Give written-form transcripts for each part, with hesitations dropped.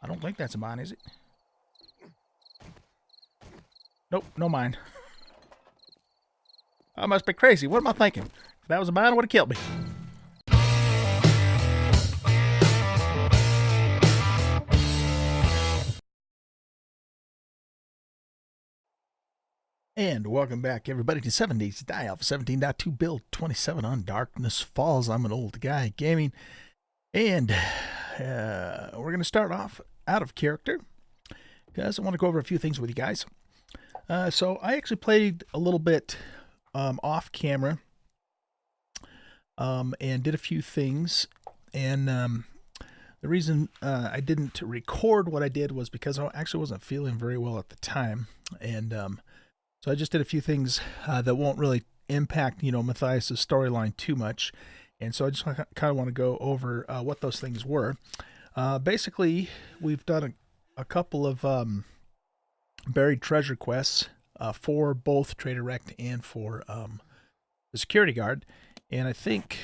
I don't think that's a mine, is it? Nope, no mine. I must be crazy. What am I thinking? If that was a mine, it would have killed me. And welcome back, everybody, to 7 Days to Die Alpha 17.2 build 27 on Darkness Falls. I'm an old guy gaming, and we're going to start off out of character because I want to go over a few things with you guys. So I actually played a little bit off camera and did a few things, and the reason I didn't record what I did was because I actually wasn't feeling very well at the time, and so I just did a few things that won't really impact, Matthias's storyline too much. And so I just kind of want to go over what those things were. Basically, we've done a couple of buried treasure quests for both Trader Rect and for the security guard. And I think,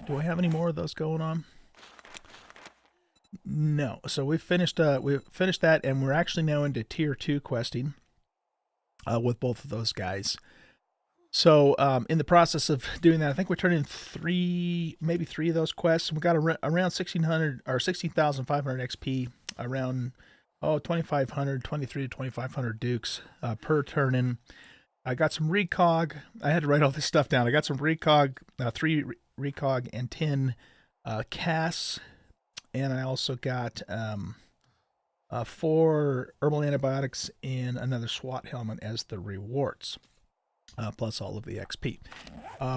do I have any more of those going on? No. So we finished that, and we're actually now into tier 2 questing. With both of those guys. So in the process of doing that, I think we're turning maybe three of those quests. We got around 1,600 or 16,500 XP, around 2,500, 23 to 2,500 dukes per turn in. I got some recog. I had to write all this stuff down. I got some recog, 3 recog and 10 casts, and I also got 4 herbal antibiotics and another SWAT helmet as the rewards, plus all of the XP.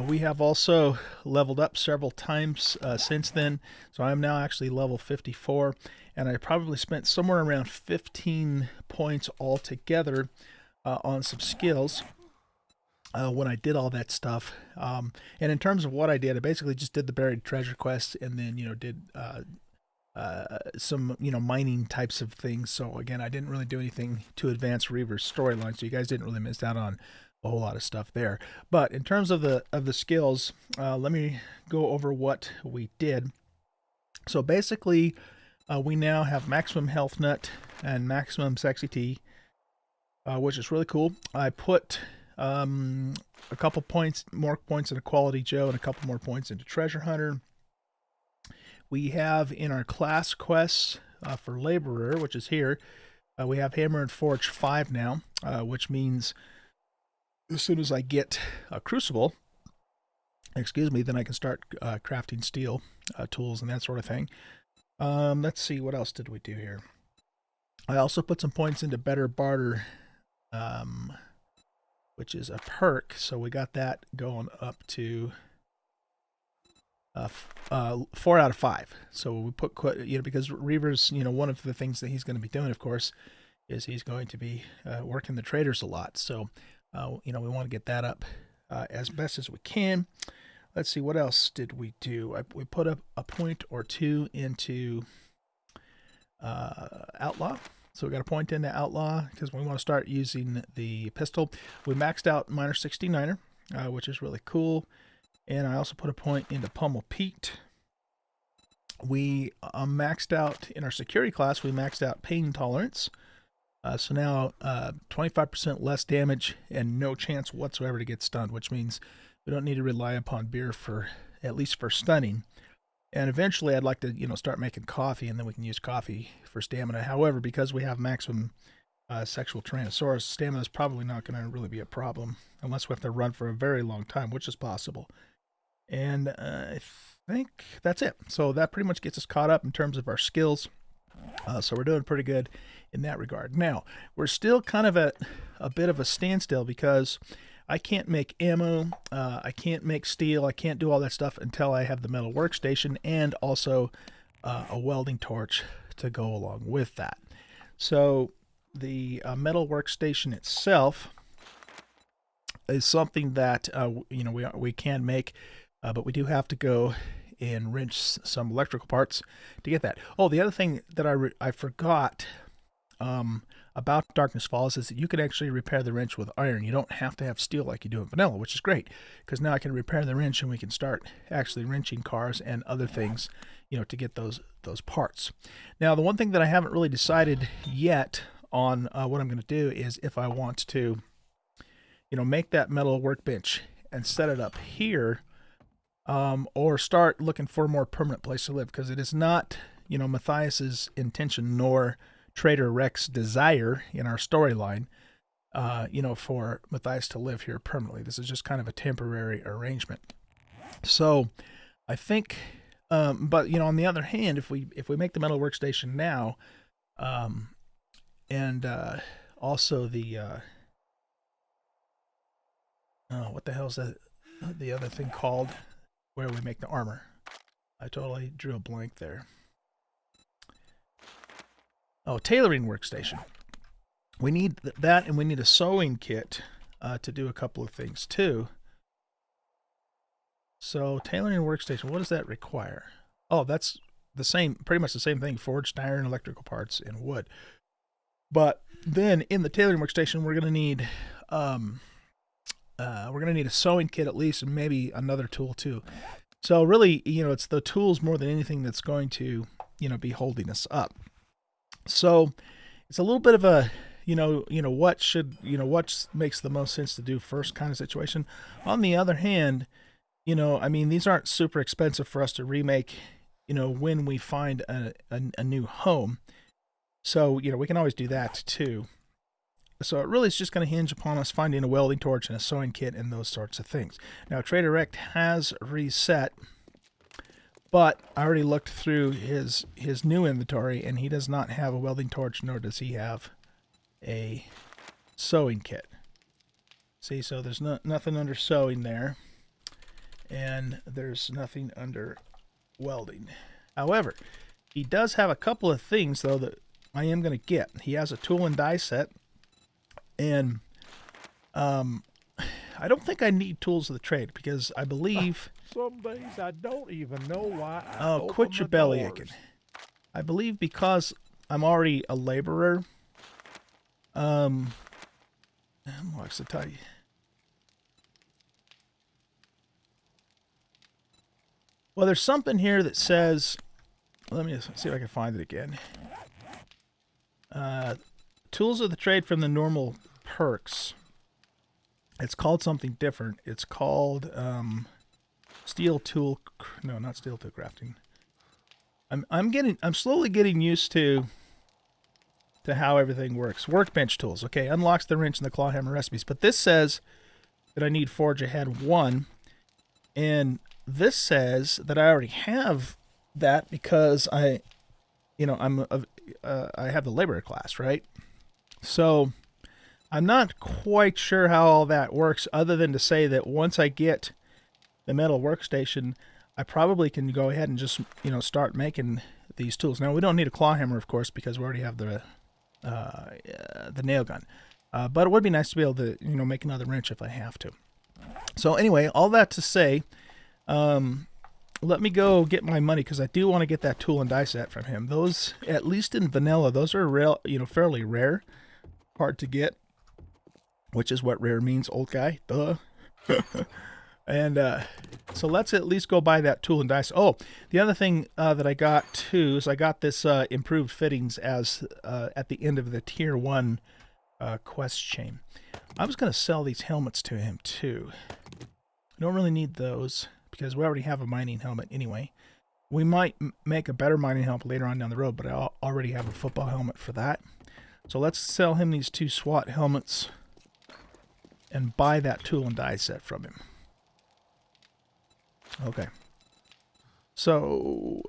We have also leveled up several times since then, so I'm now actually level 54, and I probably spent somewhere around 15 points altogether on some skills when I did all that stuff. And in terms of what I did, I basically just did the buried treasure quests, and then did some mining types of things. So again, I didn't really do anything to advance Reaver's storyline, so you guys didn't really miss out on a whole lot of stuff there. But in terms of the skills, let me go over what we did. So basically, we now have maximum health nut and maximum sexy tea, which is really cool. I put a couple more points into Quality Joe and a couple more points into Treasure Hunter. We have in our class quests for Laborer, which is here, we have Hammer and Forge 5 now, which means as soon as I get a Crucible, then I can start crafting steel tools and that sort of thing. Let's see, what else did we do here? I also put some points into Better Barter, which is a perk, so we got that going up to 4 out of 5. So we put because Reaver's one of the things that he's going to be doing, of course, is he's going to be working the traders a lot. So we want to get that up as best as we can. Let's see, what else did we do? We put up a point or two into Outlaw. So we got a point into Outlaw because we want to start using the pistol. We maxed out Miner 69er, which is really cool. And I also put a point into Pummel Pete. We maxed out, in our security class, we maxed out Pain Tolerance. So now 25% less damage and no chance whatsoever to get stunned, which means we don't need to rely upon beer at least for stunning. And eventually I'd like to start making coffee, and then we can use coffee for stamina. However, because we have maximum sexual Tyrannosaurus, stamina is probably not going to really be a problem unless we have to run for a very long time, which is possible. And I think that's it. So that pretty much gets us caught up in terms of our skills. So we're doing pretty good in that regard. Now, we're still kind of at a bit of a standstill because I can't make ammo, I can't make steel, I can't do all that stuff until I have the metal workstation and also a welding torch to go along with that. So the metal workstation itself is something that we can make, but we do have to go and wrench some electrical parts to get that. Oh, the other thing that I forgot, about Darkness Falls is that you can actually repair the wrench with iron. You don't have to have steel like you do in vanilla, which is great, because now I can repair the wrench and we can start actually wrenching cars and other things, you know, to get those parts. Now, the one thing that I haven't really decided yet on what I'm going to do is if I want to, you know, make that metal workbench and set it up here, or start looking for a more permanent place to live, because it is not, you know, Matthias's intention nor Trader Rex's desire in our storyline, you know, for Matthias to live here permanently. This is just kind of a temporary arrangement. So I think, but you know, on the other hand, if we make the metal workstation now, and also the what the hell is that? The other thing called where we make the armor. I totally drew a blank there. Oh, tailoring workstation. We need that, and we need a sewing kit to do a couple of things too. So tailoring workstation, what does that require? Oh, that's the same, pretty much the same thing: forged iron, electrical parts, and wood. But then in the tailoring workstation, we're gonna need a sewing kit at least, and maybe another tool too. So really, you know, it's the tools more than anything that's going to, you know, be holding us up. So it's a little bit of a, what makes the most sense to do first kind of situation. On the other hand, you know, I mean, these aren't super expensive for us to remake, you know, when we find a new home. So, you know, we can always do that too. So it really is just going to hinge upon us finding a welding torch and a sewing kit and those sorts of things. Now, Trader Rex has reset, but I already looked through his new inventory, and he does not have a welding torch, nor does he have a sewing kit. See, so there's nothing under sewing there, and there's nothing under welding. However, he does have a couple of things, though, that I am going to get. He has a tool and die set, and I don't think I need tools of the trade, because I believe... Some days I don't even know why I Oh, quit your belly aching. I believe because I'm already a laborer, what's to tell you? Well, there's something here that says, let me see if I can find it again. Tools of the trade from the normal perks. It's called something different. It's called steel tool. No, not steel tool crafting. I'm slowly getting used to how everything works. Workbench tools. Okay, unlocks the wrench and the claw hammer recipes. But this says that I need Forge Ahead 1, and this says that I already have that because I have the laborer class, right? So I'm not quite sure how all that works, other than to say that once I get the metal workstation, I probably can go ahead and just, you know, start making these tools. Now, we don't need a claw hammer, of course, because we already have the nail gun. But it would be nice to be able to, you know, make another wrench if I have to. So anyway, all that to say, let me go get my money, because I do want to get that tool and die set from him. Those, at least in vanilla, those are fairly rare, hard to get, which is what rare means, old guy. Duh. And so let's at least go buy that tool and die set. Oh, the other thing that I got too is I got this improved fittings as at the end of the tier 1 quest chain. I was going to sell these helmets to him too. I don't really need those, because we already have a mining helmet anyway. We might make a better mining helmet later on down the road, but I already have a football helmet for that. So let's sell him these 2 SWAT helmets and buy that tool and die set from him. Okay. So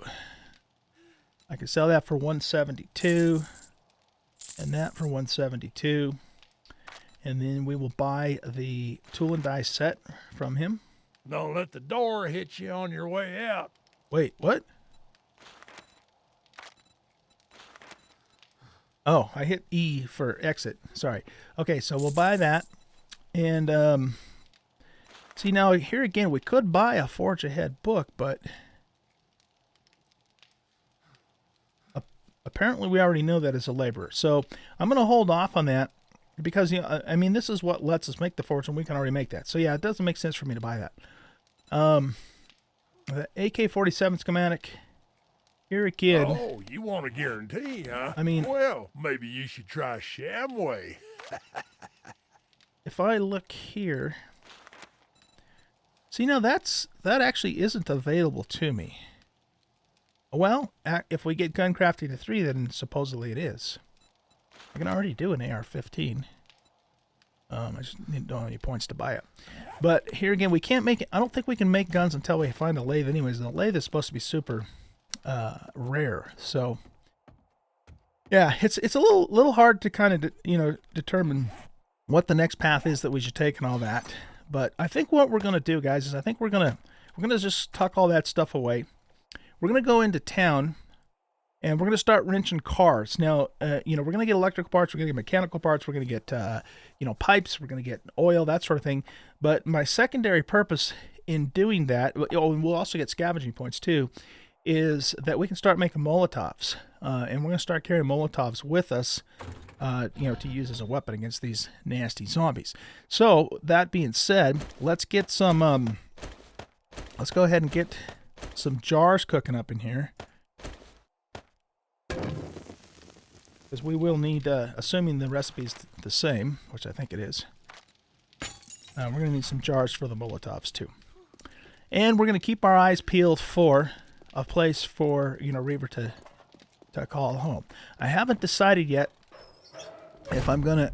I can sell that for 172 and that for 172. And then we will buy the tool and die set from him. Don't let the door hit you on your way out. Wait, what? Oh, I hit E for exit. Sorry. Okay, so we'll buy that. And see, now here again, we could buy a Forge Ahead book, but Apparently, we already know that as a laborer. So I'm going to hold off on that because, you know, I mean, this is what lets us make the fortune. We can already make that. So yeah, it doesn't make sense for me to buy that. The AK-47 schematic. Here again. Oh, you want a guarantee, huh? I mean, well, maybe you should try Shamway. if I look here, see, now that actually isn't available to me. Well, if we get Guncrafting to 3, then supposedly it is. I can already do an AR-15. I just don't have any points to buy it. But here again, we can't make it. I don't think we can make guns until we find a lathe anyways. The lathe is supposed to be super rare. So yeah, it's a little hard to kind of determine what the next path is that we should take and all that. But I think what we're gonna do, guys, is I think we're gonna just tuck all that stuff away. We're gonna go into town and we're gonna start wrenching cars. Now, we're gonna get electrical parts, we're gonna get mechanical parts, we're gonna get pipes, we're gonna get oil, that sort of thing. But my secondary purpose in doing that, and we'll also get scavenging points too, is that we can start making Molotovs, and we're gonna start carrying Molotovs with us, to use as a weapon against these nasty zombies. So that being said, let's get some. Let's go ahead and get some jars cooking up in here, because we will need, assuming the recipe's the same, which I think it is. We're gonna need some jars for the Molotovs too, and we're gonna keep our eyes peeled for a place for Reaver to call home. I haven't decided yet if I'm gonna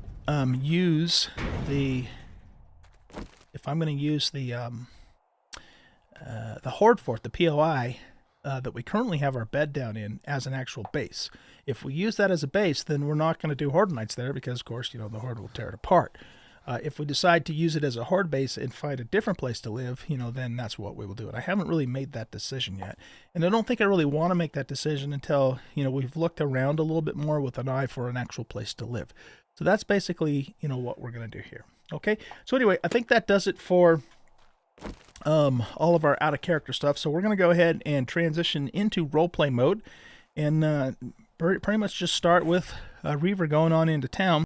use the Horde Fort, the POI that we currently have our bed down in, as an actual base. If we use that as a base, then we're not going to do Horde nights there because, of course, the Horde will tear it apart. If we decide to use it as a Horde base and find a different place to live, then that's what we will do. And I haven't really made that decision yet. And I don't think I really want to make that decision until, we've looked around a little bit more with an eye for an actual place to live. So that's basically, what we're going to do here. Okay. So anyway, I think that does it for all of our out of character stuff. So we're going to go ahead and transition into roleplay mode and pretty much just start with Reaver going on into town.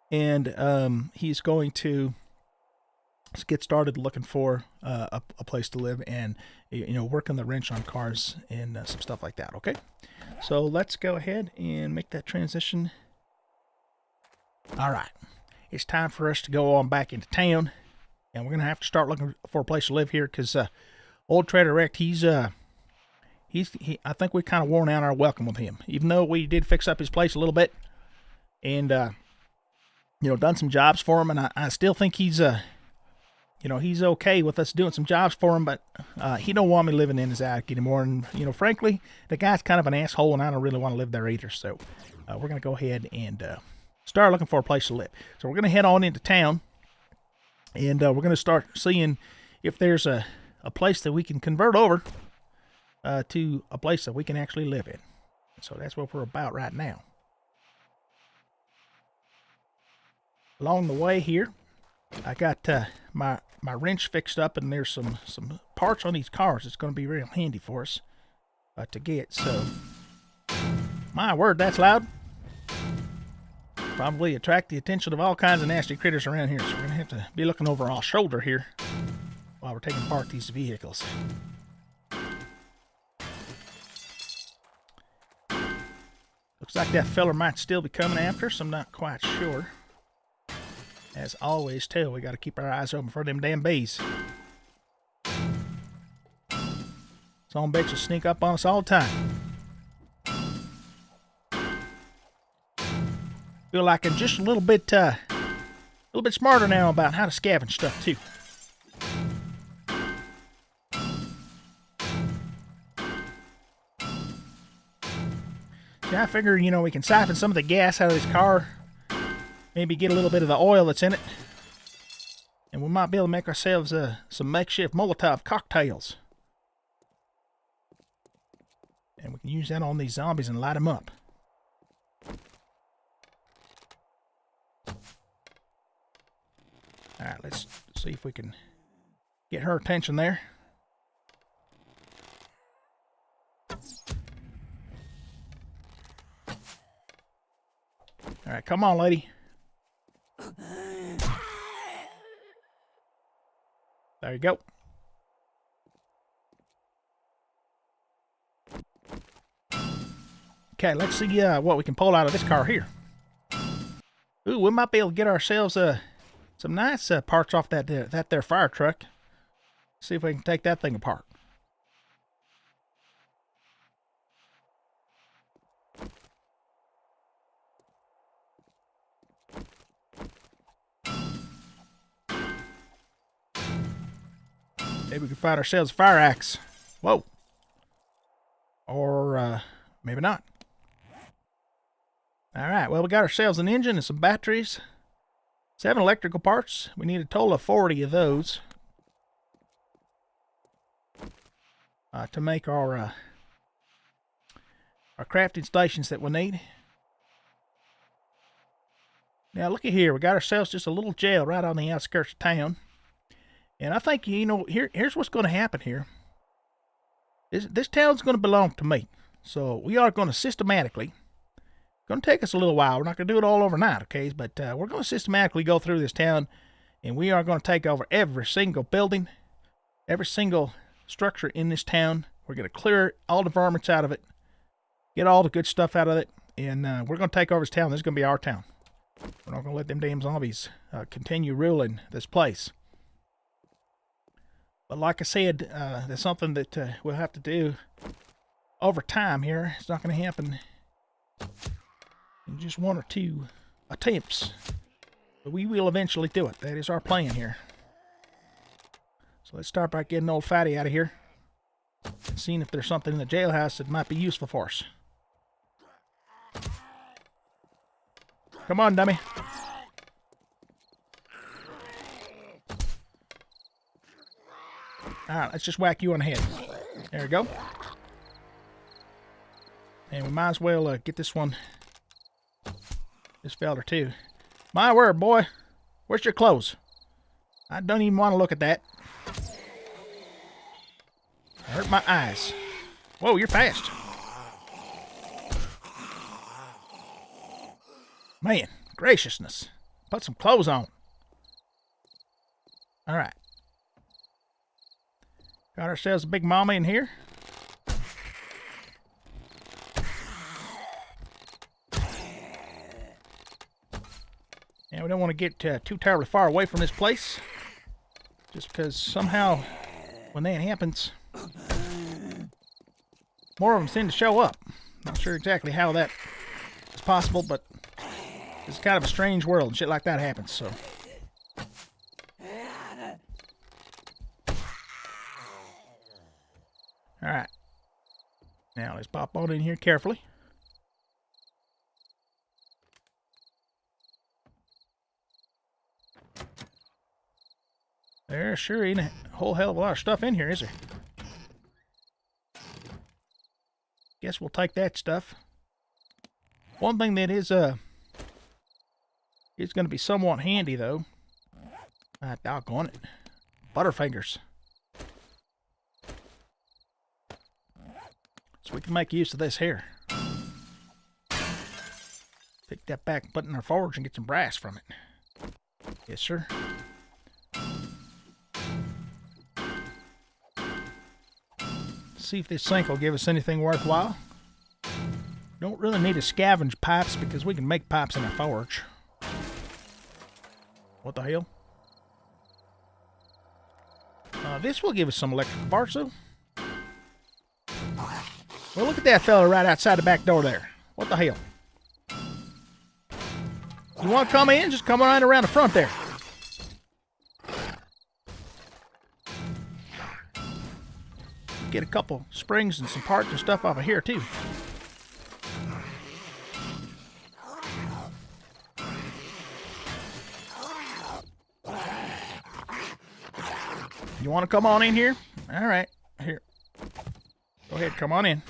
And he's going to get started looking for a place to live and, working the wrench on cars and some stuff like that, okay? So let's go ahead and make that transition. All right. It's time for us to go on back into town. And we're going to have to start looking for a place to live here because old Trader Rect, I think we kind of worn out our welcome with him. Even though we did fix up his place a little bit and, done some jobs for him, and I still think he's okay with us doing some jobs for him, but he don't want me living in his attic anymore, and, frankly, the guy's kind of an asshole, and I don't really want to live there either, so we're going to go ahead and start looking for a place to live. So we're going to head on into town, and we're going to start seeing if there's a place that we can convert over to a place that we can actually live in. So that's what we're about right now. Along the way here, I got my wrench fixed up, and there's some parts on these cars. It's going to be real handy for us to get. So, my word, that's loud. Probably attract the attention of all kinds of nasty critters around here. So we're going to have to be looking over our shoulder here while we're taking apart these vehicles. Looks like that feller might still be coming after us. I'm not quite sure. As always, too, we got to keep our eyes open for them damn bees. Some bitches sneak up on us all the time. Feel like I'm just a little bit smarter now about how to scavenge stuff too. Yeah, I figure we can siphon some of the gas out of this car. Maybe get a little bit of the oil that's in it. And we might be able to make ourselves some makeshift Molotov cocktails. And we can use that on these zombies and light them up. Alright, let's see if we can get her attention there. All right, come on, lady. There you go. Okay, let's see what we can pull out of this car here. Ooh, we might be able to get ourselves some nice parts off that there fire truck. See if we can take that thing apart. Maybe we can find ourselves a fire axe. Whoa. Or maybe not. Alright, well, we got ourselves an engine and some batteries. 7 electrical parts. We need a total of 40 of those. To make our crafting stations that we need. Now, looky here. We got ourselves just a little jail right on the outskirts of town. And I think, you know, here's what's going to happen here. This town's going to belong to me. So we are going to systematically, it's going to take us a little while. We're not going to do it all overnight, okay? But we're going to systematically go through this town, and we are going to take over every single building, every single structure in this town. We're going to clear all the varmints out of it, get all the good stuff out of it, and we're going to take over this town. This is going to be our town. We're not going to let them damn zombies continue ruling this place. But like I said, that's something that we'll have to do over time here. It's not going to happen in just 1 or 2 attempts. But we will eventually do it. That is our plan here. So let's start by getting old Fatty out of here and seeing if there's something in the jailhouse that might be useful for us. Come on, dummy. Alright, let's just whack you on the head. There we go. And we might as well get this one, this felder too. My word, boy. Where's your clothes? I don't even want to look at that. I hurt my eyes. Whoa, you're fast. Man, graciousness. Put some clothes on. Alright. Got ourselves a big mama in here. And we don't want to get too terribly far away from this place. Just because somehow, when that happens, more of them seem to show up. Not sure exactly how that is possible, but it's kind of a strange world and shit like that happens, so. Alright. Now let's pop on in here carefully. There sure ain't a whole hell of a lot of stuff in here, is there? Guess we'll take that stuff. One thing that is going to be somewhat handy, though. Ah, doggone it. Butterfingers. So we can make use of this here. Pick that back and put it in our forge and get some brass from it. Yes, sir. See if this sink will give us anything worthwhile. Don't really need to scavenge pipes because we can make pipes in a forge. What the hell? This will give us some electrical parts, though. Well, look at that fella right outside the back door there. What the hell? You want to come in? Just come right around the front there. Get a couple springs and some parts and stuff off of here, too. You want to come on in here? All right. Here. Go ahead. Come on in.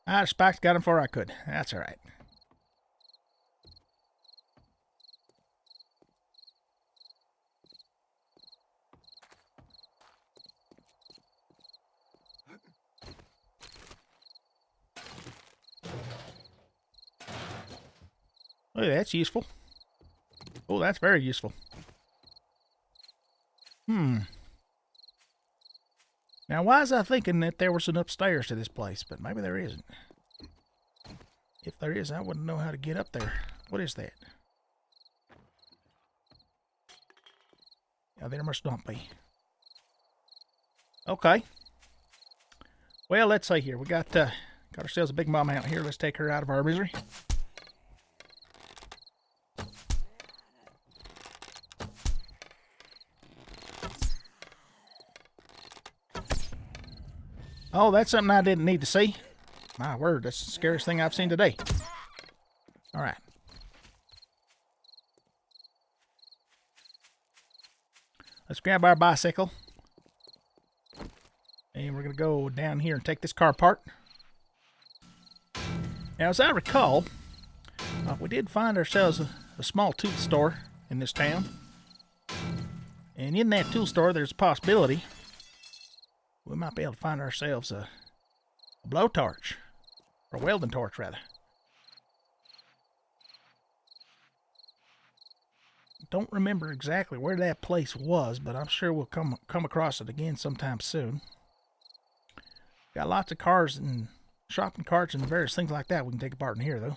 Ah, the spikes got him before I could. That's all right. Oh, that's useful. Oh, that's very useful. Now, why was I thinking that there was an upstairs to this place? But maybe there isn't. If there is, I wouldn't know how to get up there. What is that? Yeah, there must not be. Okay. Well, let's see here. We got ourselves a big mama out here. Let's take her out of our misery. Oh, that's something I didn't need to see. My word, that's the scariest thing I've seen today. All right. Let's grab our bicycle. And we're going to go down here and take this car apart. Now, as I recall, we did find ourselves a small tool store in this town. And in that tool store, there's a possibility we might be able to find ourselves a blowtorch. Or a welding torch, rather. Don't remember exactly where that place was, but I'm sure we'll come across it again sometime soon. Got lots of cars and shopping carts and various things like that we can take apart in here, though.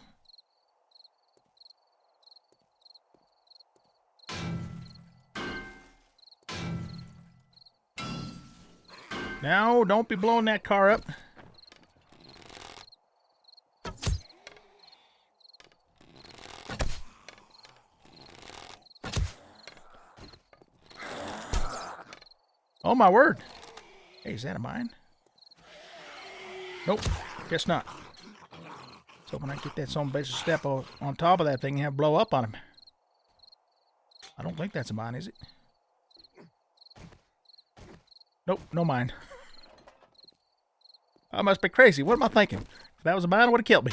Now, don't be blowing that car up. Oh, my word. Hey, is that a mine? Nope, guess not. So when I get that some bitch step on top of that thing and have blow up on him. I don't think that's a mine, is it? Nope, no mine. I must be crazy. What am I thinking? If that was a mine, it would have killed me.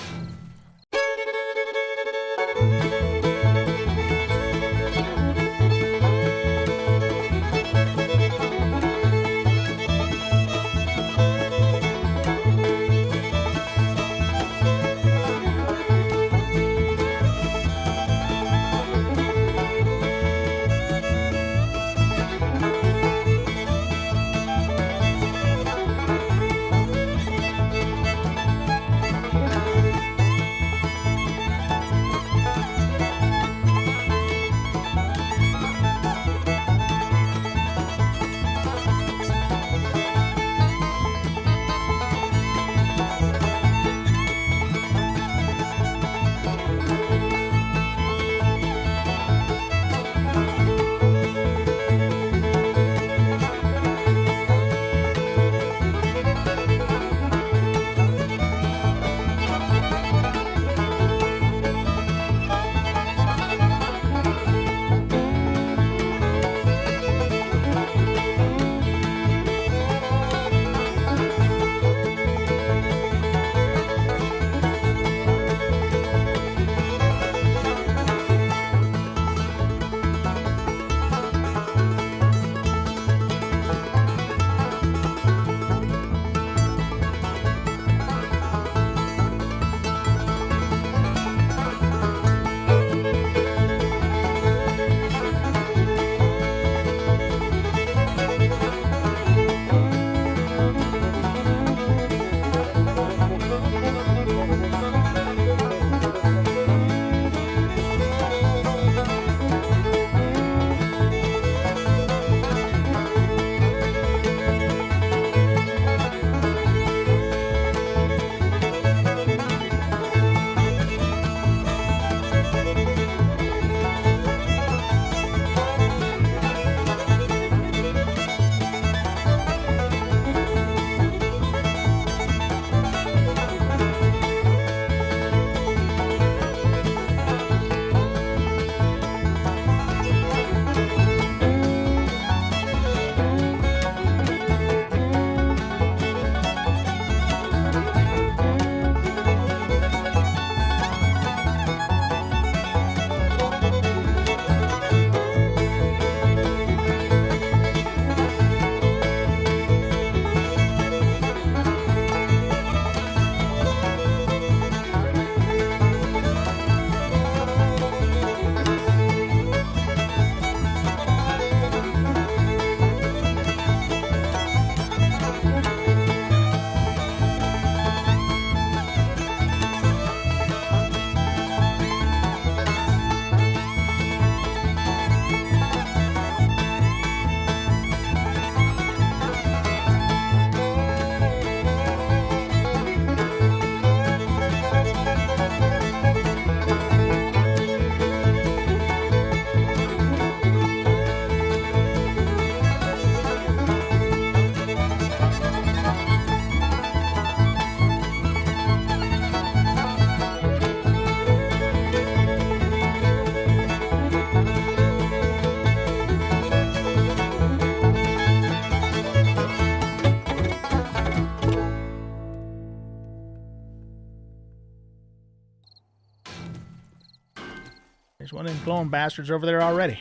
There's one of them glowing bastards over there already.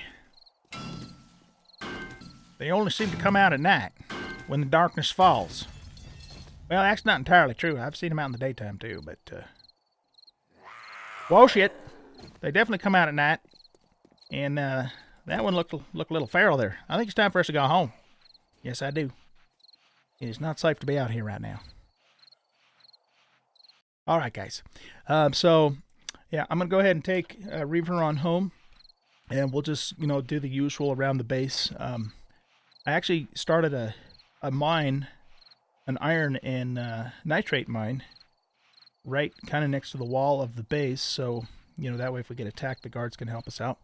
They only seem to come out at night, when the darkness falls. Well, that's not entirely true. I've seen them out in the daytime, too, but, whoa, shit. They definitely come out at night. And, that one looked a little feral there. I think it's time for us to go home. Yes, I do. It is not safe to be out here right now. All right, guys. So, yeah, I'm going to go ahead and take Reaver on home. And we'll just, do the usual around the base. I actually started a mine, an iron and nitrate mine, right kind of next to the wall of the base. So, that way if we get attacked, the guards can help us out.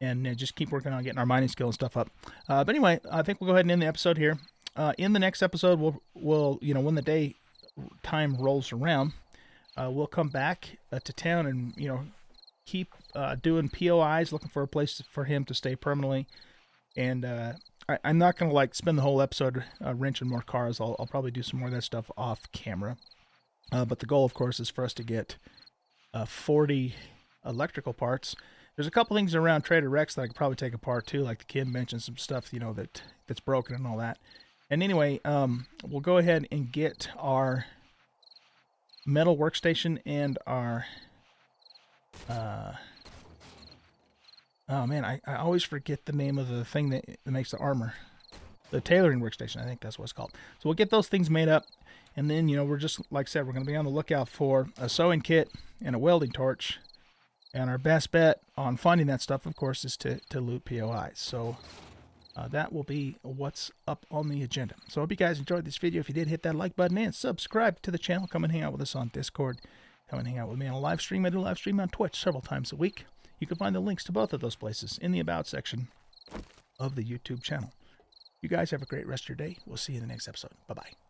And just keep working on getting our mining skill and stuff up. But anyway, I think we'll go ahead and end the episode here. In the next episode, we'll when the day time rolls around, we'll come back to town and, keep doing POIs, looking for a place for him to stay permanently. And I'm not going to, spend the whole episode wrenching more cars. I'll probably do some more of that stuff off camera. But the goal, of course, is for us to get 40 electrical parts. There's a couple things around Trader Rex that I could probably take apart too, like the kid mentioned some stuff, that's broken and all that. And anyway, we'll go ahead and get our metal workstation and our oh man, I always forget the name of the thing that makes the armor. The tailoring workstation, I think that's what it's called. So we'll get those things made up, and then we're just, like I said, we're going to be on the lookout for a sewing kit and a welding torch. And our best bet on finding that stuff, of course, is to loot POIs. So that will be what's up on the agenda. So I hope you guys enjoyed this video. If you did, hit that like button and subscribe to the channel. Come and hang out with us on Discord. Come and hang out with me on a live stream. I do live stream on Twitch several times a week. You can find the links to both of those places in the About section of the YouTube channel. You guys have a great rest of your day. We'll see you in the next episode. Bye-bye.